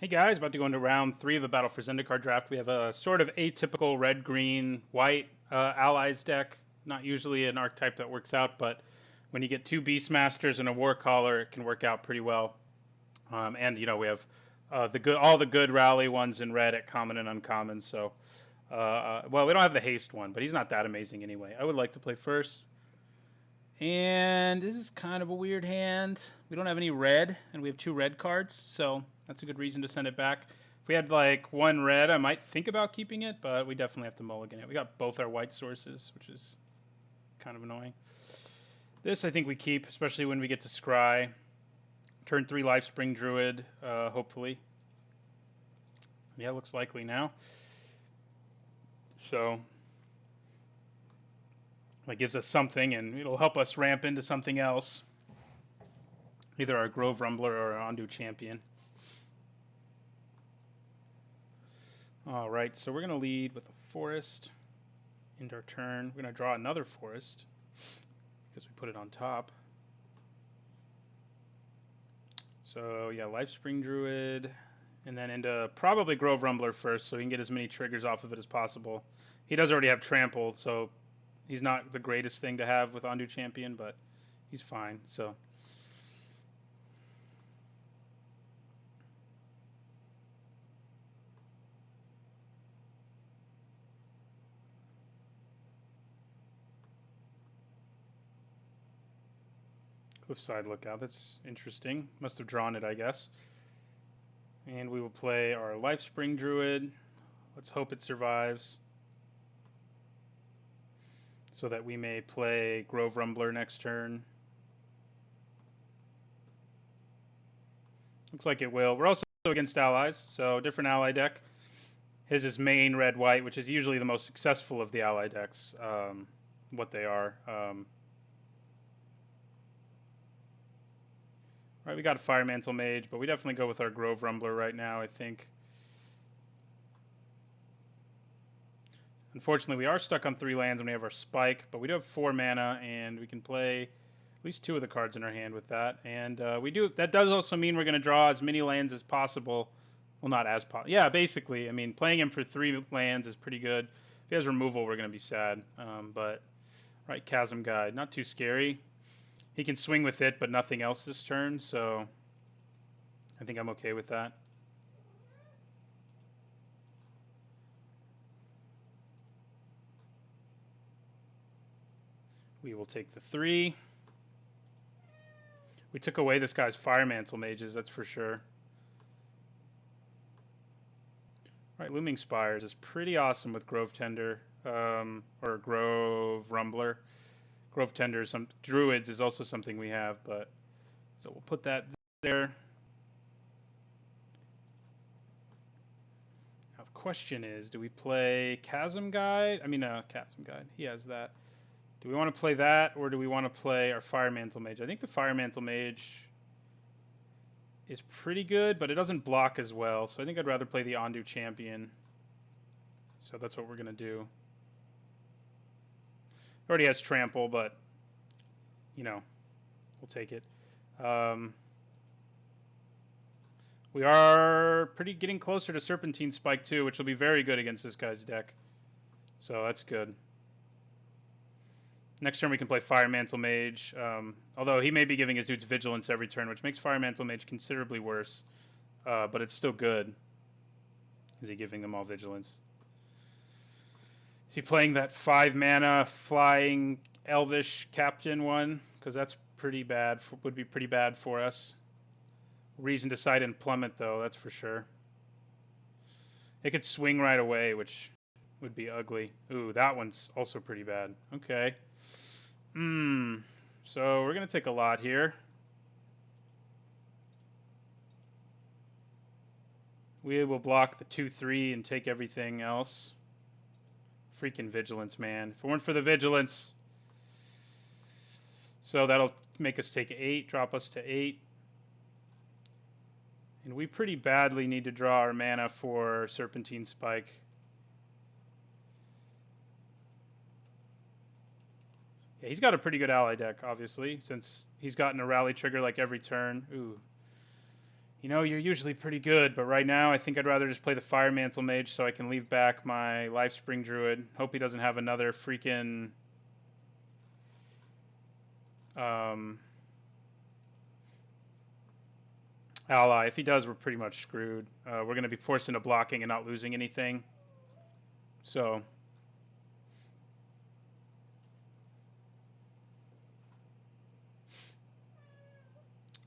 Hey guys, about to go into round 3 of the Battle for Zendikar draft. We have a sort of atypical red, green, white allies deck. Not usually an archetype that works out, but when you get two Beastmasters and a War Caller, it can work out pretty well. And we have all the good rally ones in red at common and uncommon. So, well, we don't have the haste one, but he's not that amazing anyway. I would like to play first. And this is kind of a weird hand. We don't have any red, and we have two red cards, so that's a good reason to send it back. If we had like one red, I might think about keeping it, but we definitely have to mulligan it. We got both our white sources, which is kind of annoying. This I think we keep, especially when we get to Scry. Turn 3 Lifespring Druid, hopefully. Yeah, looks likely now. So that gives us something, and it'll help us ramp into something else. Either our Grove Rumbler or our Ondu Champion. Alright, so we're going to lead with a Forest. End our turn. We're going to draw another Forest because we put it on top. So yeah, Lifespring Druid, and then into probably Grove Rumbler first, so he can get as many triggers off of it as possible. He does already have Trample, so he's not the greatest thing to have with Ondu Champion, but he's fine. So Cliffside Lookout, that's interesting. Must have drawn it, I guess. And we will play our Lifespring Druid. Let's hope it survives, so that we may play Grove Rumbler next turn. Looks like it will. We're also against allies, so different ally deck. His is main red-white, which is usually the most successful of the ally decks, what they are. Right, we got a Fire Mantle Mage, but we definitely go with our Grove Rumbler right now, I think. Unfortunately, we are stuck on 3 lands when we have our Spike, but we do have 4 mana, and we can play at least 2 of the cards in our hand with that. And that does also mean we're going to draw as many lands as possible. Well, not as possible. Yeah, basically. I mean, playing him for 3 lands is pretty good. If he has removal, we're going to be sad. But, right, Chasm Guide. Not too scary. He can swing with it, but nothing else this turn, so I think I'm okay with that. We will take the 3. We took away this guy's Fire Mantle Mages, that's for sure. Right, Looming Spires is pretty awesome with Grove Tender, or Grove Rumbler. Grove Tender, some Druids is also something we have, but so we'll put that there. Now the question is, do we play Chasm Guide? Chasm Guide. He has that. Do we want to play that, or do we want to play our Fire Mantle Mage? I think the Fire Mantle Mage is pretty good, but it doesn't block as well, so I think I'd rather play the Ondu Champion. So that's what we're going to do. Already has Trample, but, we'll take it. We are getting closer to Serpentine Spike too, which will be very good against this guy's deck. So that's good. Next turn we can play Fire Mantle Mage, although he may be giving his dudes Vigilance every turn, which makes Fire Mantle Mage considerably worse. But it's still good. Is he giving them all Vigilance? Is he playing that 5 mana flying Elvish Captain one? Because that's pretty bad. Would be pretty bad for us. Reason to side and Plummet, though, that's for sure. It could swing right away, which would be ugly. Ooh, that one's also pretty bad. Okay. So we're going to take a lot here. We will block the 2/3 and take everything else. Freaking Vigilance, man. If it weren't for the Vigilance. So that'll make us take 8, drop us to 8. And we pretty badly need to draw our mana for Serpentine Spike. Yeah, he's got a pretty good ally deck, obviously, since he's gotten a rally trigger like every turn. Ooh. You know, you're usually pretty good, but right now I think I'd rather just play the Fire Mantle Mage so I can leave back my Lifespring Druid. Hope he doesn't have another freaking... ally. If he does, we're pretty much screwed. We're going to be forced into blocking and not losing anything. So...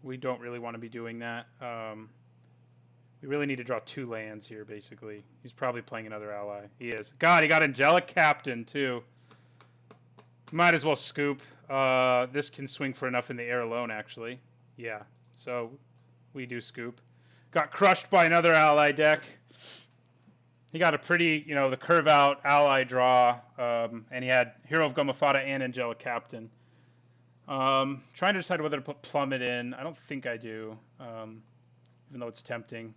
we don't really want to be doing that. We really need to draw 2 lands here, basically. He's probably playing another ally. He is. God, he got Angelic Captain, too. Might as well scoop. This can swing for enough in the air alone, actually. Yeah, so we do scoop. Got crushed by another ally deck. He got a pretty, you know, the curve out ally draw, and he had Hero of Gomafata and Angelic Captain. Trying to decide whether to put Plummet in. I don't think I do, even though it's tempting.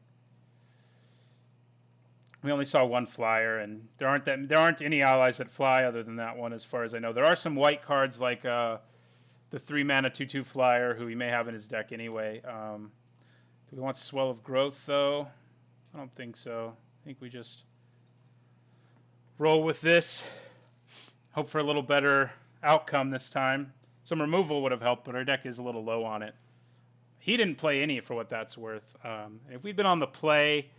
We only saw 1 flyer, and there aren't any allies that fly other than that one, as far as I know. There are some white cards like the 3-mana 2/2 flyer, who he may have in his deck anyway. Do we want Swell of Growth though? I don't think so. I think we just roll with this. Hope for a little better outcome this time. Some removal would have helped, but our deck is a little low on it. He didn't play any for what that's worth. If we'd been on the play,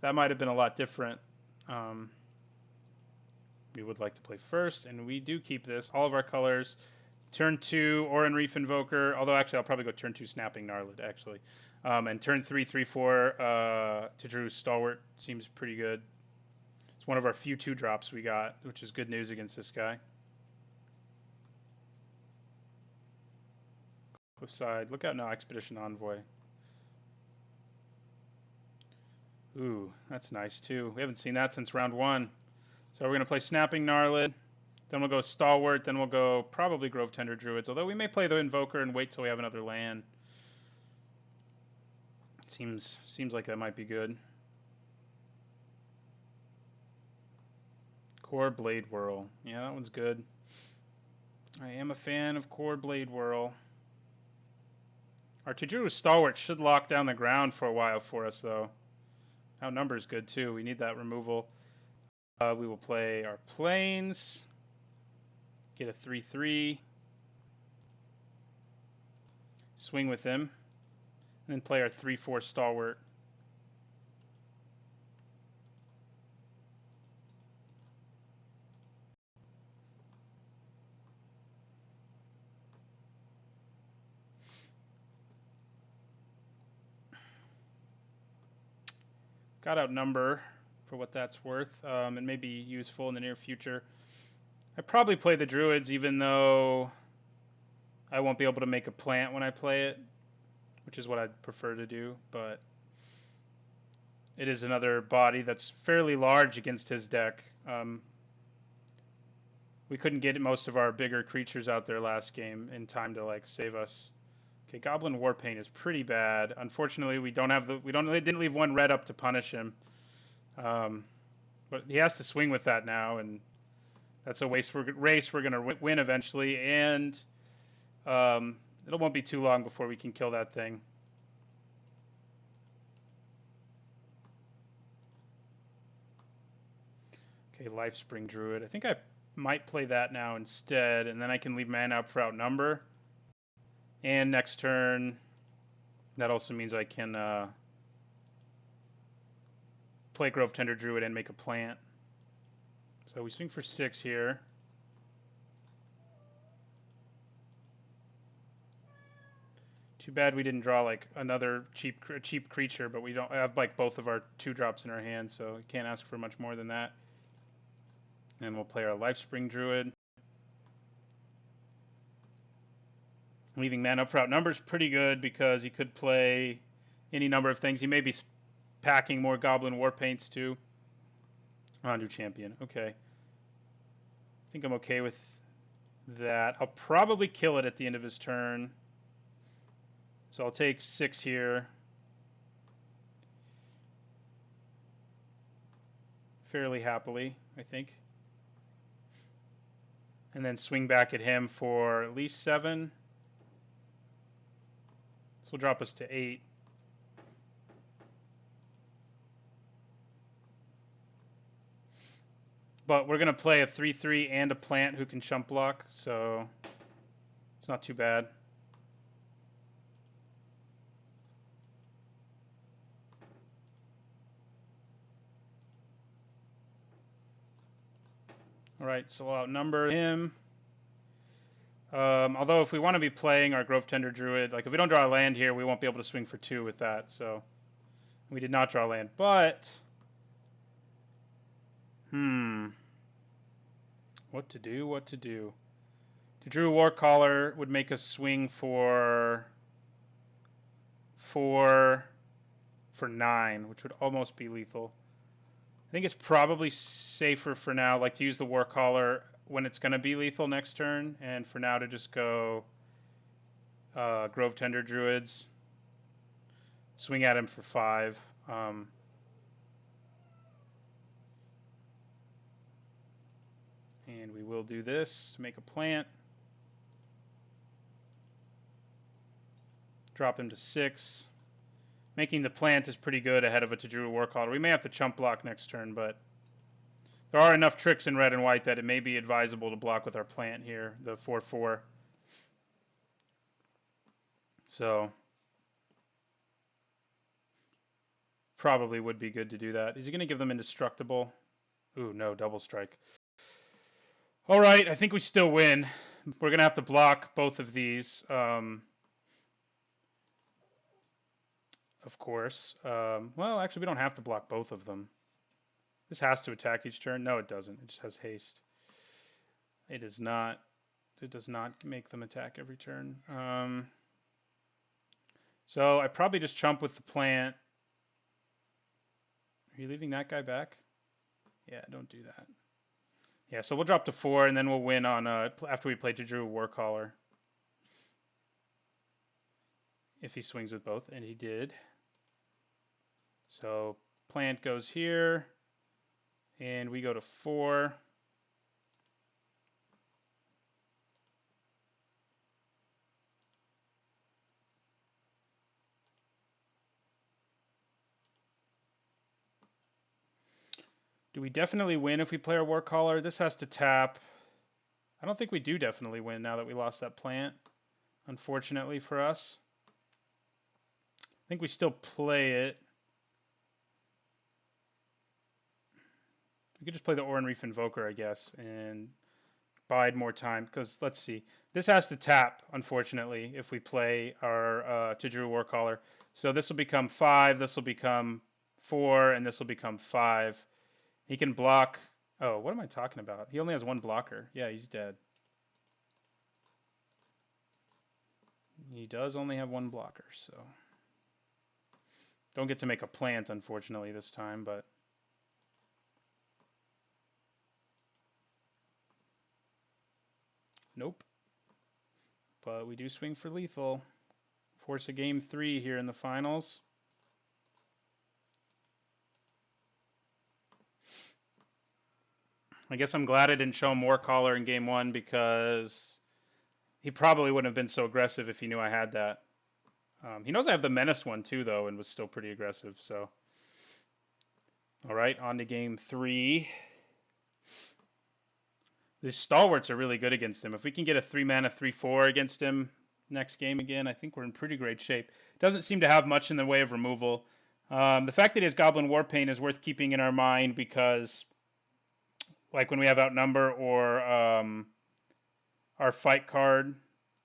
that might have been a lot different. We would like to play first, and we do keep this. All of our colors. Turn 2, Oran Reef Invoker. Although, actually, I'll probably go turn 2, Snapping Gnarlid, actually. And turn 3, 3/4, to Drew's Stalwart. Seems pretty good. It's one of our few 2-drops we got, which is good news against this guy. Cliffside. Look out now, Expedition Envoy. Ooh, that's nice too. We haven't seen that since round 1. So we're going to play Snapping Gnarlid. Then we'll go Stalwart. Then we'll go probably Grove Tender Druids. Although we may play the Invoker and wait till we have another land. Seems like that might be good. Core Blade Whirl. Yeah, that one's good. I am a fan of Core Blade Whirl. Our Tejuru Stalwart should lock down the ground for a while for us, though. Outnumber is good, too. We need that removal. We will play our Plains. Get a 3/3. Swing with him. And then play our 3/4 Stalwart. Got Outnumber for what that's worth. It may be useful in the near future. I probably play the Druids, even though I won't be able to make a plant when I play it, which is what I'd prefer to do. But it is another body that's fairly large against his deck. We couldn't get most of our bigger creatures out there last game in time to like save us. Okay, Goblin Warpaint is pretty bad. Unfortunately, we didn't leave 1 red up to punish him. But he has to swing with that now, and that's a race we're going to win eventually, and it won't be too long before we can kill that thing. Okay, Lifespring Druid. I think I might play that now instead, and then I can leave mana up for Outnumber. And next turn, that also means I can play Grove Tender Druid and make a plant. So we swing for 6 here. Too bad we didn't draw like another cheap creature, but we don't have like both of our 2-drops in our hand, so we can't ask for much more than that. And we'll play our Lifespring Druid. Leaving mana up for Outnumber is pretty good because he could play any number of things. He may be packing more Goblin Warpaints too. New champion. Okay. I think I'm okay with that. I'll probably kill it at the end of his turn. So I'll take 6 here. Fairly happily, I think. And then swing back at him for at least 7. This will drop us to 8. But we're going to play a 3/3 and a plant who can chump block, so it's not too bad. All right, so we'll outnumber him. Although if we want to be playing our Grove Tender Druid, like if we don't draw a land here, we won't be able to swing for 2 with that. So we did not draw land. But, what to do, what to do. To Drew Warcaller would make us swing for 4 for 9, which would almost be lethal. I think it's probably safer for now, like to use the Warcaller when it's going to be lethal next turn, and for now to just go Grove Tender Druids, swing at him for 5. And we will do this to make a plant. Drop him to 6. Making the plant is pretty good ahead of a Tajuru Warcaller. We may have to chump block next turn, but there are enough tricks in red and white that it may be advisable to block with our plant here, the 4/4. So probably would be good to do that. Is he going to give them indestructible? Ooh, no, double strike. All right, I think we still win. We're going to have to block both of these. Of course. Well, actually, we don't have to block both of them. This has to attack each turn. No, it doesn't. It just has haste. It does not. It does not make them attack every turn. So I probably just chump with the plant. Are you leaving that guy back? Yeah, don't do that. Yeah, so we'll drop to 4, and then we'll win on after we play Tajuru Warcaller. If he swings with both, and he did. So plant goes here, and we go to 4. Do we definitely win if we play our Warcaller? This has to tap. I don't think we do definitely win now that we lost that plant, unfortunately for us. I think we still play it. We could just play the Oran Reef Invoker, I guess, and bide more time. Because, let's see. This has to tap, unfortunately, if we play our Tajuru Warcaller. So this will become 5, this will become 4, and this will become 5. He can block... Oh, what am I talking about? He only has 1 blocker. Yeah, he's dead. He does only have 1 blocker, so... Don't get to make a plant, unfortunately, this time, but... Nope. But we do swing for lethal. Force a game 3 here in the finals. I guess I'm glad I didn't show him Warcaller in game 1 because he probably wouldn't have been so aggressive if he knew I had that. He knows I have the Menace one too, though, and was still pretty aggressive, so... Alright, on to game 3. These Stalwarts are really good against him. If we can get a 3-mana 3/4 against him next game again, I think we're in pretty great shape. Doesn't seem to have much in the way of removal. The fact that he has Goblin Warpaint is worth keeping in our mind because, like when we have Outnumber or our fight card,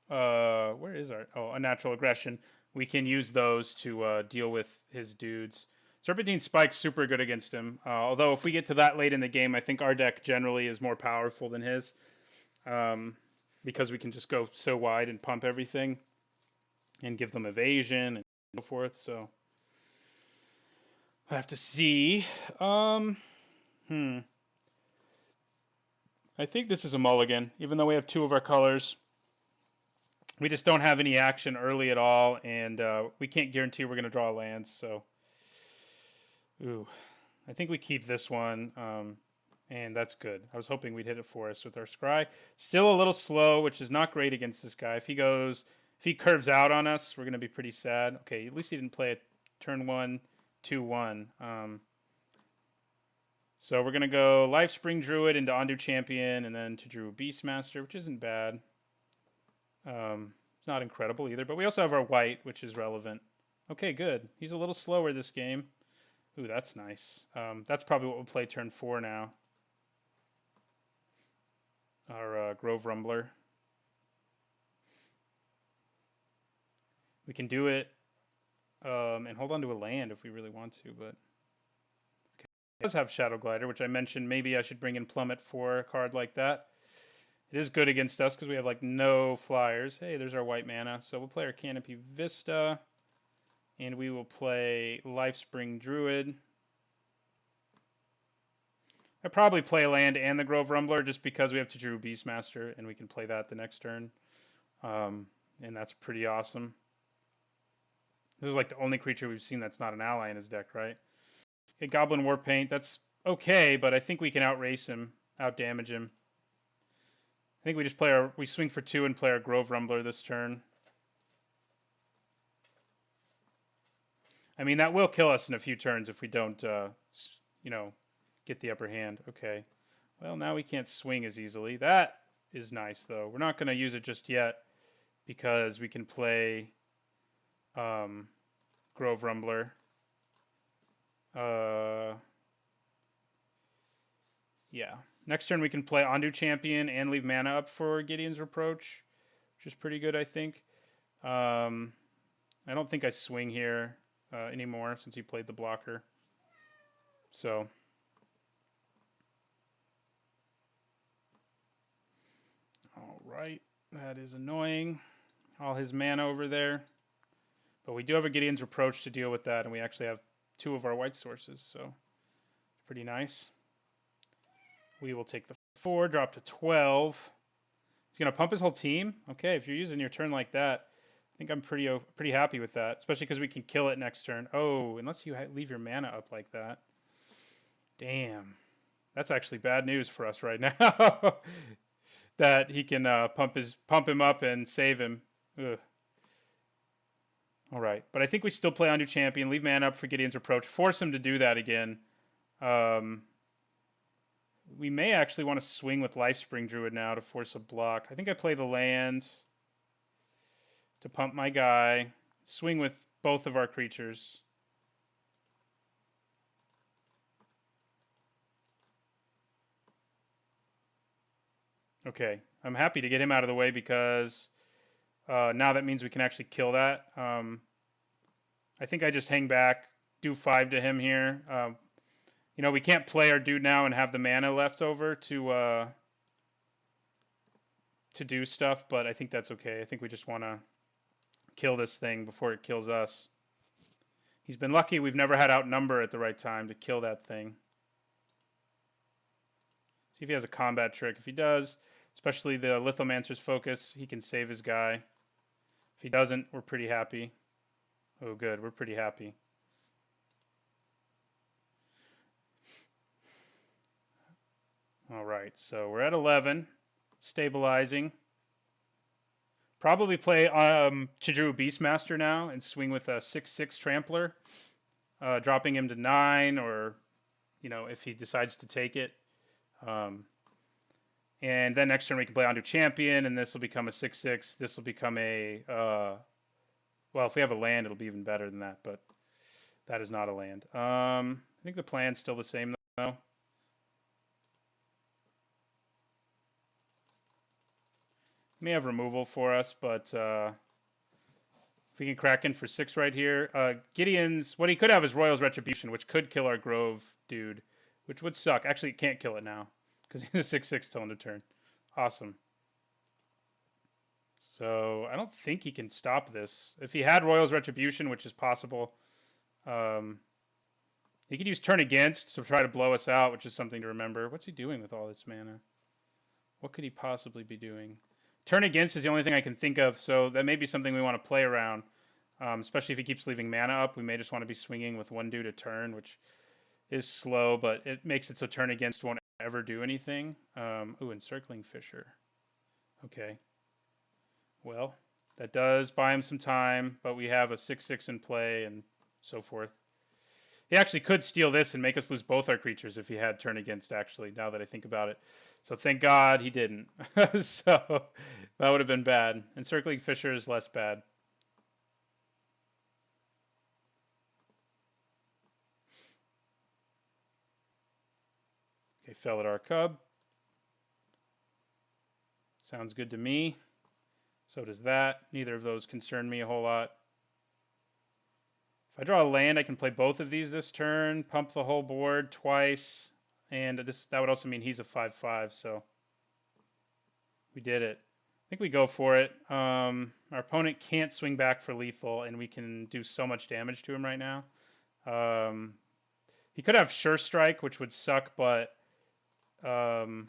where is our... Oh, Unnatural Aggression. We can use those to deal with his dudes. Serpentine Spike's super good against him. Although if we get to that late in the game, I think our deck generally is more powerful than his. Because we can just go so wide and pump everything. And give them evasion and so forth. So I have to see. I think this is a mulligan, even though we have 2 of our colors. We just don't have any action early at all, and we can't guarantee we're going to draw lands, so... Ooh, I think we keep this one, and that's good. I was hoping we'd hit it for us with our Scry. Still a little slow, which is not great against this guy. If he curves out on us, we're going to be pretty sad. Okay, at least he didn't play a turn 1, 2-1. So we're going to go Life Spring Druid into Ondu Champion and then to Drew Beastmaster, which isn't bad. It's not incredible either, but we also have our white, which is relevant. Okay, good. He's a little slower this game. Ooh, that's nice. That's probably what we'll play turn 4 now. Our Grove Rumbler. We can do it and hold on to a land if we really want to, but okay. It does have Shadow Glider, which I mentioned maybe I should bring in Plummet for a card like that. It is good against us because we have like no flyers. Hey, there's our white mana. So we'll play our Canopy Vista, and we will play Lifespring Druid. I probably play a land and the Grove Rumbler just because we have to Drew Beastmaster, and we can play that the next turn. And that's pretty awesome. This is like the only creature we've seen that's not an ally in his deck, right? Okay, Goblin Warpaint. That's okay, but I think we can outrace him, outdamage him. I think we just we swing for 2 and play our Grove Rumbler this turn. I mean, that will kill us in a few turns if we don't, get the upper hand. Okay. Well, now we can't swing as easily. That is nice, though. We're not going to use it just yet because we can play Grove Rumbler. Yeah. Next turn we can play Ondu Champion and leave mana up for Gideon's Reproach, which is pretty good, I think. I don't think I swing here anymore since he played the blocker. So... Alright, that is annoying. All his mana over there. But we do have a Gideon's Reproach to deal with that, and we actually have 2 of our white sources, so it's pretty nice. We will take the 4, drop to 12. He's going to pump his whole team? Okay, if you're using your turn like that, I think I'm pretty happy with that, especially because we can kill it next turn. Oh, unless you leave your mana up like that. Damn. That's actually bad news for us right now. That he can pump him up and save him. Ugh. All right, but I think we still play Ondu Champion, leave mana up for Gideon's Reproach, force him to do that again. We may actually want to swing with Lifespring Druid now to force a block. I think I play the land to pump my guy, swing with both of our creatures. Okay, I'm happy to get him out of the way because now that means we can actually kill that. I think I just hang back, do 5 to him here. We can't play our dude now and have the mana left over to do stuff, but I think that's okay. I think we just want to kill this thing before it kills us. He's been lucky we've never had outnumber at the right time to kill that thing. See if he has a combat trick. If he does, especially the Lithomancer's Focus, he can save his guy. If he doesn't, we're pretty happy. Oh, good. We're pretty happy. All right, so we're at 11. Stabilizing. Probably play Chidru Beastmaster now and swing with a 6/6 Trampler. Dropping him to 9 or, if he decides to take it. And then next turn we can play Ondu Champion, and this will become a 6/6. This will become a... well, if we have a land, it'll be even better than that, but that is not a land. I think the plan's still the same, though. He may have removal for us, but if we can crack in for 6 right here. Gideon's... What he could have is Royal's Retribution, which could kill our Grove dude, which would suck. Actually, it can't kill it now because he's a 6/6 till end of turn. Awesome. So I don't think he can stop this. If he had Royal's Retribution, which is possible, he could use Turn Against to try to blow us out, which is something to remember. What's he doing with all this mana? What could he possibly be doing? Turn Against is the only thing I can think of, so that may be something we want to play around, especially if he keeps leaving mana up. We may just want to be swinging with 1 dude a turn, which is slow, but it makes it so Turn Against won't ever do anything. Ooh, Encircling Fissure. Okay. Well, that does buy him some time, but we have a 6/6 in play and so forth. He actually could steal this and make us lose both our creatures if he had turn against, actually, now that I think about it. So thank God he didn't. So that would have been bad. Encircling Fissure is less bad. Okay, Felidar Cub. Sounds good to me. So does that. Neither of those concern me a whole lot. If I draw a land, I can play both of these this turn, pump the whole board twice, and that would also mean he's a 5/5, so we did it. I think we go for it. Our opponent can't swing back for lethal, and we can do so much damage to him right now. He could have Sure Strike, which would suck, but well,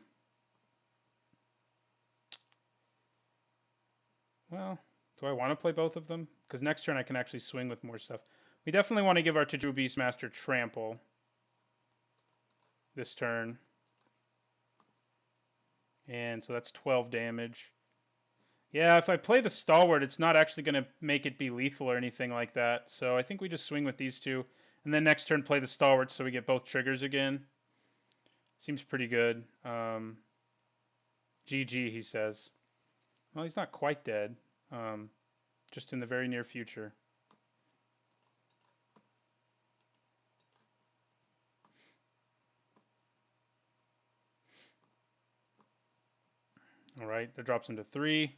do I want to play both of them? Because next turn I can actually swing with more stuff. We definitely want to give our Tajuru Beastmaster Trample this turn. And so that's 12 damage. Yeah, if I play the Stalwart, it's not actually going to make it be lethal or anything like that. So I think we just swing with these two. And then next turn play the Stalwart so we get both triggers again. Seems pretty good. GG, he says. Well, he's not quite dead. Just in the very near future. All right, that drops him to 3.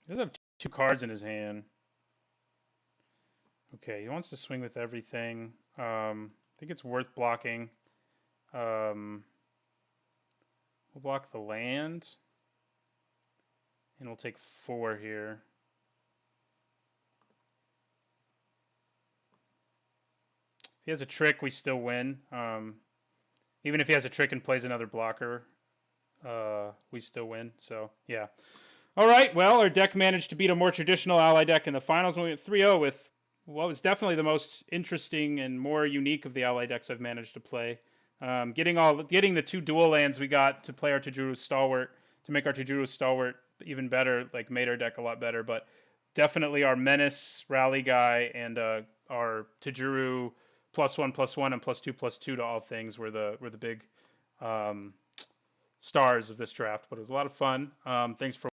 He does have 2 cards in his hand. Okay, he wants to swing with everything. I think it's worth blocking. We'll block the land. And we'll take 4 here. If he has a trick, we still win. Even if he has a trick and plays another blocker, we still win. So, yeah. All right, well, our deck managed to beat a more traditional ally deck in the finals. We went 3-0 with what was definitely the most interesting and more unique of the ally decks I've managed to play. Getting the 2 dual lands we got to play our Tajuru Stalwart, to make our Tajuru Stalwart even better, like made our deck a lot better. But definitely our Menace Rally guy and our Tajuru +1/+1 and +2/+2 to all things were the big stars of this draft. But it was a lot of fun. Thanks for